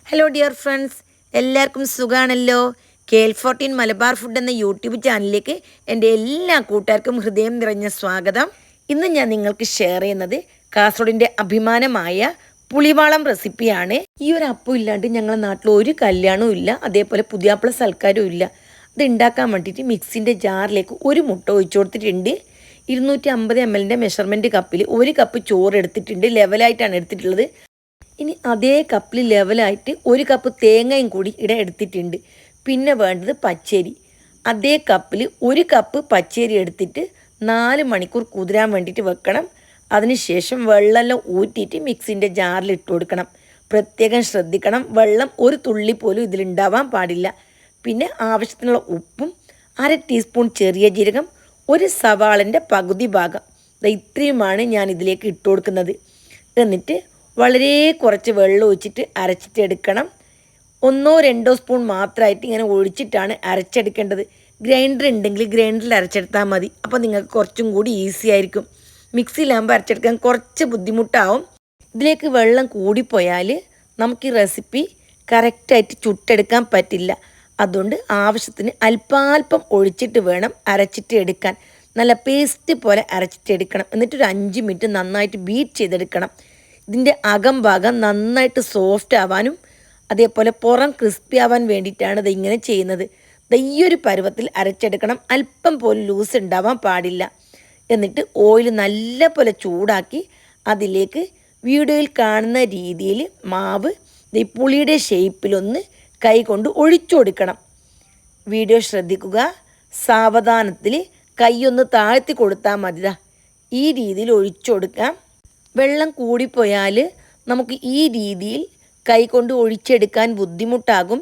Hello dear friends, എല്ലാവർക്കും സുഖാണല്ലോ. KL14 Malabar food എന്ന യൂട്യൂബ് ചാനലിലേക്ക് എൻ്റെ എല്ലാ കൂട്ടുകാർക്കും ഹൃദയം നിറഞ്ഞ സ്വാഗതം. ഇന്ന് ഞാൻ നിങ്ങൾക്ക് ഷെയർ ചെയ്യുന്നത് കാസർഗോഡിൻ്റെ അഭിമാനമായ പുളിവാളം റെസിപ്പിയാണ്. ഈ ഒരു അപ്പം ഇല്ലാണ്ട് ഞങ്ങളുടെ നാട്ടിൽ ഒരു കല്യാണവും ഇല്ല, അതേപോലെ പുതിയാപ്പിള സൽക്കാരവും ഇല്ല. അത് ഉണ്ടാക്കാൻ വേണ്ടിയിട്ട് മിക്സിൻ്റെ ജാറിലേക്ക് ഒരു മുട്ട ഒഴിച്ചു കൊടുത്തിട്ടുണ്ട്. 250 ml മെഷർമെൻറ്റ് കപ്പിൽ ഒരു കപ്പ് ചോറ് എടുത്തിട്ടുണ്ട്. ലെവലായിട്ടാണ് എടുത്തിട്ടുള്ളത്. ഇനി അതേ കപ്പിൽ ലെവലായിട്ട് ഒരു കപ്പ് തേങ്ങയും കൂടി ഇവിടെ എടുത്തിട്ടുണ്ട്. പിന്നെ വേണ്ടത് പച്ചരി. അതേ കപ്പിൽ ഒരു കപ്പ് പച്ചരി എടുത്തിട്ട് 4 മണിക്കൂർ കുതിരാൻ വേണ്ടിയിട്ട് വെക്കണം. അതിനുശേഷം വെള്ളമെല്ലാം ഊറ്റിയിട്ട് മിക്സിൻ്റെ ജാറിൽ ഇട്ട് കൊടുക്കണം. പ്രത്യേകം ശ്രദ്ധിക്കണം, വെള്ളം ഒരു തുള്ളി പോലും ഇതിലുണ്ടാവാൻ പാടില്ല. പിന്നെ ആവശ്യത്തിനുള്ള ഉപ്പും 1/2 ടീസ്പൂൺ ചെറിയ ജീരകം, ഒരു സവാളൻ്റെ പകുതി ഭാഗം, ഇത്രയുമാണ് ഞാൻ ഇതിലേക്ക് ഇട്ട് കൊടുക്കുന്നത്. എന്നിട്ട് വളരെ കുറച്ച് വെള്ളം ഒഴിച്ചിട്ട് അരച്ചിട്ട് എടുക്കണം. 1-2 സ്പൂൺ മാത്രമായിട്ട് ഇങ്ങനെ ഒഴിച്ചിട്ടാണ് അരച്ചെടുക്കേണ്ടത്. ഗ്രൈൻഡർ ഉണ്ടെങ്കിൽ ഗ്രൈൻഡറിൽ അരച്ചെടുത്താൽ മതി. അപ്പോൾ നിങ്ങൾക്ക് കുറച്ചും കൂടി ഈസി ആയിരിക്കും. മിക്സിയിലാകുമ്പോൾ അരച്ചെടുക്കാൻ കുറച്ച് ബുദ്ധിമുട്ടാവും. ഇതിലേക്ക് വെള്ളം കൂടിപ്പോയാൽ നമുക്ക് ഈ റെസിപ്പി കറക്റ്റായിട്ട് ചുട്ടെടുക്കാൻ പറ്റില്ല. അതുകൊണ്ട് ആവശ്യത്തിന് അല്പാൽപ്പം ഒഴിച്ചിട്ട് വേണം അരച്ചിട്ട് എടുക്കാൻ. നല്ല പേസ്റ്റ് പോലെ അരച്ചിട്ട് എടുക്കണം. എന്നിട്ടൊരു 5 മിനിറ്റ് നന്നായിട്ട് ബീറ്റ് ചെയ്തെടുക്കണം. ഇതിൻ്റെ അകം ഭാഗം നന്നായിട്ട് സോഫ്റ്റ് ആവാനും അതേപോലെ പുറം ക്രിസ്പി ആവാൻ വേണ്ടിയിട്ടാണ് ഇത് ഇങ്ങനെ ചെയ്യുന്നത്. ഈ ഒരു പരുവത്തിൽ അരച്ചെടുക്കണം. അല്പം പോലും ലൂസ് ഉണ്ടാവാൻ പാടില്ല. എന്നിട്ട് ഓയിൽ നല്ല പോലെ ചൂടാക്കി അതിലേക്ക് വീഡിയോയിൽ കാണുന്ന രീതിയിൽ മാവ് ഈ പുളിയുടെ ഷേപ്പിലൊന്ന് കൈ കൊണ്ട് ഒഴിച്ചു കൊടുക്കണം. വീഡിയോ ശ്രദ്ധിക്കുക. സാവധാനത്തിൽ കൈയൊന്ന് താഴ്ത്തി കൊടുത്താൽ മതി. ഈ രീതിയിൽ ഒഴിച്ചു കൊടുക്കാം. വെള്ളം കൂടിപ്പോയാൽ നമുക്ക് ഈ രീതിയിൽ കൈകൊണ്ട് ഒഴിച്ചെടുക്കാൻ ബുദ്ധിമുട്ടാകും.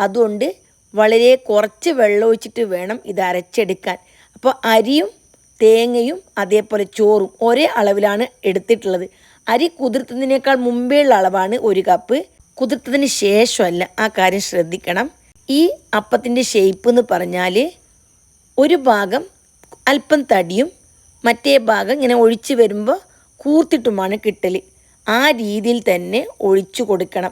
അതുകൊണ്ട് വളരെ കുറച്ച് വെള്ളം ഒഴിച്ചിട്ട് വേണം ഇത് അരച്ചെടുക്കാൻ. അപ്പോൾ അരിയും തേങ്ങയും അതേപോലെ ചോറും ഒരേ അളവിലാണ് എടുത്തിട്ടുള്ളത്. അരി കുതിർത്തതിനേക്കാൾ മുമ്പേയുള്ള അളവാണ് 1 കപ്പ്. കുതിർത്തതിന് ശേഷമല്ല, ആ കാര്യം ശ്രദ്ധിക്കണം. ഈ അപ്പത്തിൻ്റെ ഷേപ്പ് എന്ന് പറഞ്ഞാൽ ഒരു ഭാഗം അല്പം തടിയും മറ്റേ ഭാഗം ഇങ്ങനെ ഒഴിച്ച് വരുമ്പോൾ കൂർത്തിട്ടുമാണ് കിട്ടൽ. ആ രീതിയിൽ തന്നെ ഒഴിച്ചു കൊടുക്കണം.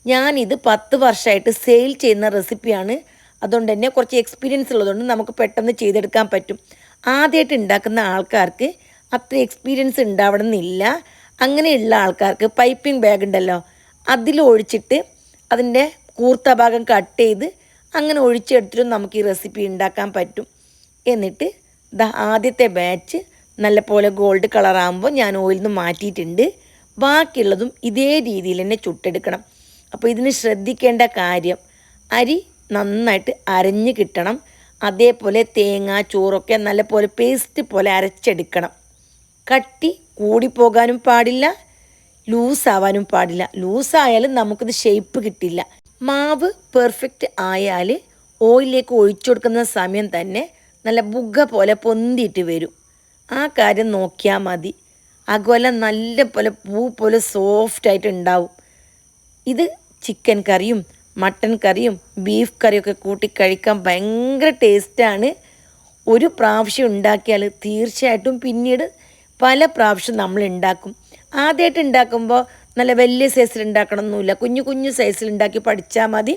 ഞാനിത് 10 വർഷമായിട്ട് സെയിൽ ചെയ്യുന്ന റെസിപ്പിയാണ്. അതുകൊണ്ട് തന്നെ കുറച്ച് എക്സ്പീരിയൻസ് ഉള്ളതുകൊണ്ട് നമുക്ക് പെട്ടെന്ന് ചെയ്തെടുക്കാൻ പറ്റും. ആദ്യമായിട്ട് ഉണ്ടാക്കുന്ന ആൾക്കാർക്ക് അത്ര എക്സ്പീരിയൻസ് ഉണ്ടാവണമെന്നില്ല. അങ്ങനെയുള്ള ആൾക്കാർക്ക് പൈപ്പിംഗ് ബാഗ് ഉണ്ടല്ലോ, അതിൽ ഒഴിച്ചിട്ട് അതിൻ്റെ കൂർത്ത ഭാഗം കട്ട് ചെയ്ത് അങ്ങനെ ഒഴിച്ചെടുത്തിട്ടും നമുക്ക് ഈ റെസിപ്പി ഉണ്ടാക്കാൻ പറ്റും. എന്നിട്ട് ആദ്യത്തെ ബാച്ച് നല്ലപോലെ ഗോൾഡ് കളറാകുമ്പോൾ ഞാൻ ഓയിൽ നിന്ന് മാറ്റിയിട്ടുണ്ട്. ബാക്കിയുള്ളതും ഇതേ രീതിയിൽ തന്നെ ചുട്ടെടുക്കണം. അപ്പോൾ ഇതിന് ശ്രദ്ധിക്കേണ്ട കാര്യം, അരി നന്നായിട്ട് അരഞ്ഞ് കിട്ടണം. അതേപോലെ തേങ്ങ ചോറൊക്കെ നല്ലപോലെ പേസ്റ്റ് പോലെ അരച്ചെടുക്കണം. കട്ടി കൂടിപ്പോകാനും പാടില്ല, ലൂസാവാനും പാടില്ല. ലൂസായാലും നമുക്കിത് ഷേപ്പ് കിട്ടില്ല. മാവ് പെർഫെക്റ്റ് ആയാൽ ഓയിലേക്ക് ഒഴിച്ചു കൊടുക്കുന്ന സമയം തന്നെ നല്ല ബുഗ്ഗ പോലെ പൊന്തിയിട്ട് വരും. ആ കാര്യം നോക്കിയാൽ മതി. അകല നല്ല പോലെ പൂ പോലെ സോഫ്റ്റായിട്ട് ഉണ്ടാവും. ഇത് ചിക്കൻ കറിയും മട്ടൻ കറിയും ബീഫ് കറിയൊക്കെ കൂട്ടി കഴിക്കാൻ ഭയങ്കര ടേസ്റ്റാണ്. ഒരു പ്രാവശ്യം ഉണ്ടാക്കിയാൽ തീർച്ചയായിട്ടും പിന്നീട് പല പ്രാവശ്യം നമ്മൾ ഉണ്ടാക്കും. ആദ്യമായിട്ട് ഉണ്ടാക്കുമ്പോൾ നല്ല വലിയ സൈസിൽ ഉണ്ടാക്കണമെന്നില്ല, കുഞ്ഞു കുഞ്ഞു സൈസിൽ ഉണ്ടാക്കി പഠിച്ചാൽ മതി.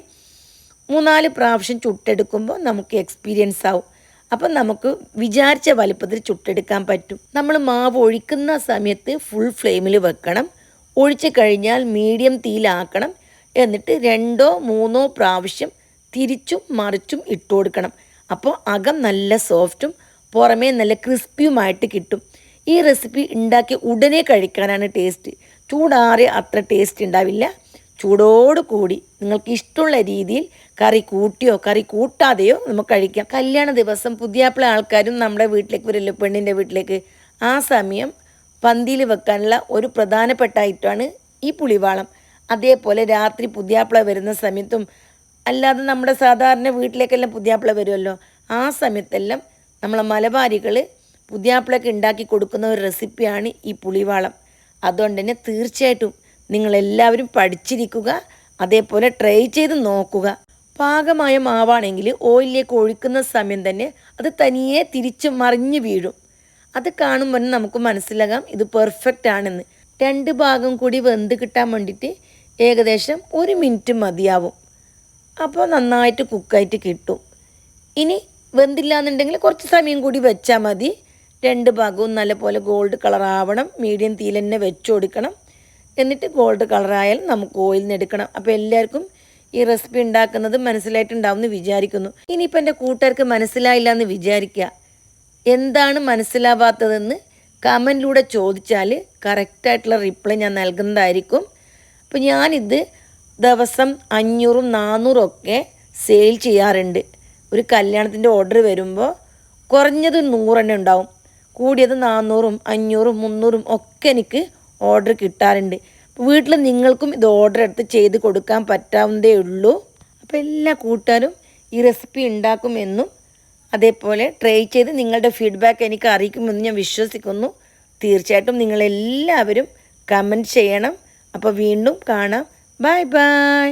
3-4 പ്രാവശ്യം ചുട്ടെടുക്കുമ്പോൾ നമുക്ക് എക്സ്പീരിയൻസ് ആവും. അപ്പം നമുക്ക് വിചാരിച്ച വലുപ്പത്തിൽ ചുട്ടെടുക്കാൻ പറ്റും. നമ്മൾ മാവ് ഒഴിക്കുന്ന സമയത്ത് ഫുൾ ഫ്ലെയിമിൽ വെക്കണം. ഒഴിച്ച് കഴിഞ്ഞാൽ മീഡിയം തീയിലാക്കണം. എന്നിട്ട് 2-3 പ്രാവശ്യം തിരിച്ചും മറിച്ചും ഇട്ട് കൊടുക്കണം. അപ്പോൾ അകം നല്ല സോഫ്റ്റും പുറമേ നല്ല ക്രിസ്പിയുമായിട്ട് കിട്ടും. ഈ റെസിപ്പി ഉണ്ടാക്കി ഉടനെ കഴിക്കാനാണ് ടേസ്റ്റ്. ചൂടാറിയ അത്ര ടേസ്റ്റ് ഉണ്ടാവില്ല. ചൂടോട് കൂടി നിങ്ങൾക്ക് ഇഷ്ടമുള്ള രീതിയിൽ കറി കൂട്ടിയോ കറി കൂട്ടാതെയോ നമുക്ക് കഴിക്കാം. കല്യാണ ദിവസം പുതിയാപ്പിള ആൾക്കാരും നമ്മുടെ വീട്ടിലേക്ക് വരുമല്ലോ, പെണ്ണിൻ്റെ വീട്ടിലേക്ക്. ആ സമയം പന്തിയിൽ വെക്കാനുള്ള ഒരു പ്രധാനപ്പെട്ട ഐറ്റമാണ് ഈ പുളിവാളം. അതേപോലെ രാത്രി പുതിയാപ്പിള വരുന്ന സമയത്തും അല്ലാതെ നമ്മുടെ സാധാരണ വീട്ടിലേക്കെല്ലാം പുതിയാപ്പിള വരുമല്ലോ, ആ സമയത്തെല്ലാം നമ്മളെ മലബാരികൾ പുതിയാപ്പിളൊക്കെ ഉണ്ടാക്കി കൊടുക്കുന്ന ഒരു റെസിപ്പിയാണ് ഈ പുളിവാളം. അതുകൊണ്ട് തന്നെ തീർച്ചയായിട്ടും നിങ്ങളെല്ലാവരും പഠിച്ചിരിക്കുക, അതേപോലെ ട്രൈ ചെയ്ത് നോക്കുക. പാകമായ മാവാണെങ്കിൽ ഓയിലിലേക്ക് ഒഴിക്കുന്ന സമയം തന്നെ അത് തനിയെ തിരിച്ച് മറിഞ്ഞ് വീഴും. അത് കാണുമ്പോൾ നമുക്ക് മനസ്സിലാകാം ഇത് പെർഫെക്റ്റ് ആണെന്ന്. 2 ഭാഗം കൂടി വെന്ത് കിട്ടാൻ വേണ്ടിയിട്ട് ഏകദേശം 1 മിനിറ്റ് മതിയാവും. അപ്പോൾ നന്നായിട്ട് കുക്കായിട്ട് കിട്ടും. ഇനി വെന്തില്ല എന്നുണ്ടെങ്കിൽ കുറച്ച് സമയം കൂടി വെച്ചാൽ മതി. 2 ഭാഗവും നല്ലപോലെ ഗോൾഡ് കളർ ആവണം. മീഡിയം തീയിൽ തന്നെ വെച്ച് കൊടുക്കണം. എന്നിട്ട് ഗോൾഡ് കളറായാൽ നമുക്ക് ഓയിൽ നിന്ന് എടുക്കണം. അപ്പോൾ എല്ലാവർക്കും ഈ റെസിപ്പി ഉണ്ടാക്കുന്നത് മനസ്സിലായിട്ടുണ്ടാവും എന്ന് വിചാരിക്കുന്നു. ഇനിയിപ്പോൾ എൻ്റെ കൂട്ടുകാർക്ക് മനസ്സിലായില്ല എന്ന് വിചാരിക്കുക. എന്താണ് മനസ്സിലാവാത്തതെന്ന് കമൻറ്റിലൂടെ ചോദിച്ചാൽ കറക്റ്റായിട്ടുള്ള റിപ്ലൈ ഞാൻ നൽകുന്നതായിരിക്കും. അപ്പോൾ ഞാനിത് ദിവസം 500 400 ഒക്കെ സെയിൽ ചെയ്യാറുണ്ട്. ഒരു കല്യാണത്തിൻ്റെ ഓർഡർ വരുമ്പോൾ കുറഞ്ഞത് 100 തന്നെ ഉണ്ടാവും. കൂടിയത് 400 500 300 ഒക്കെ എനിക്ക് ഓർഡർ കിട്ടാറുണ്ട്. വീട്ടിൽ നിങ്ങൾക്കും ഇത് ഓർഡർ എടുത്ത് ചെയ്ത് കൊടുക്കാൻ പറ്റാവുന്നതേ ഉള്ളൂ. അപ്പോൾ എല്ലാ കൂട്ടുകാരും ഈ റെസിപ്പി ഉണ്ടാക്കുമെന്നും അതേപോലെ ട്രൈ ചെയ്ത് നിങ്ങളുടെ ഫീഡ്ബാക്ക് എനിക്ക് അറിയിക്കുമെന്ന് ഞാൻ വിശ്വസിക്കുന്നു. തീർച്ചയായിട്ടും നിങ്ങളെല്ലാവരും കമൻറ്റ് ചെയ്യണം. അപ്പോൾ വീണ്ടും കാണാം. Bye bye.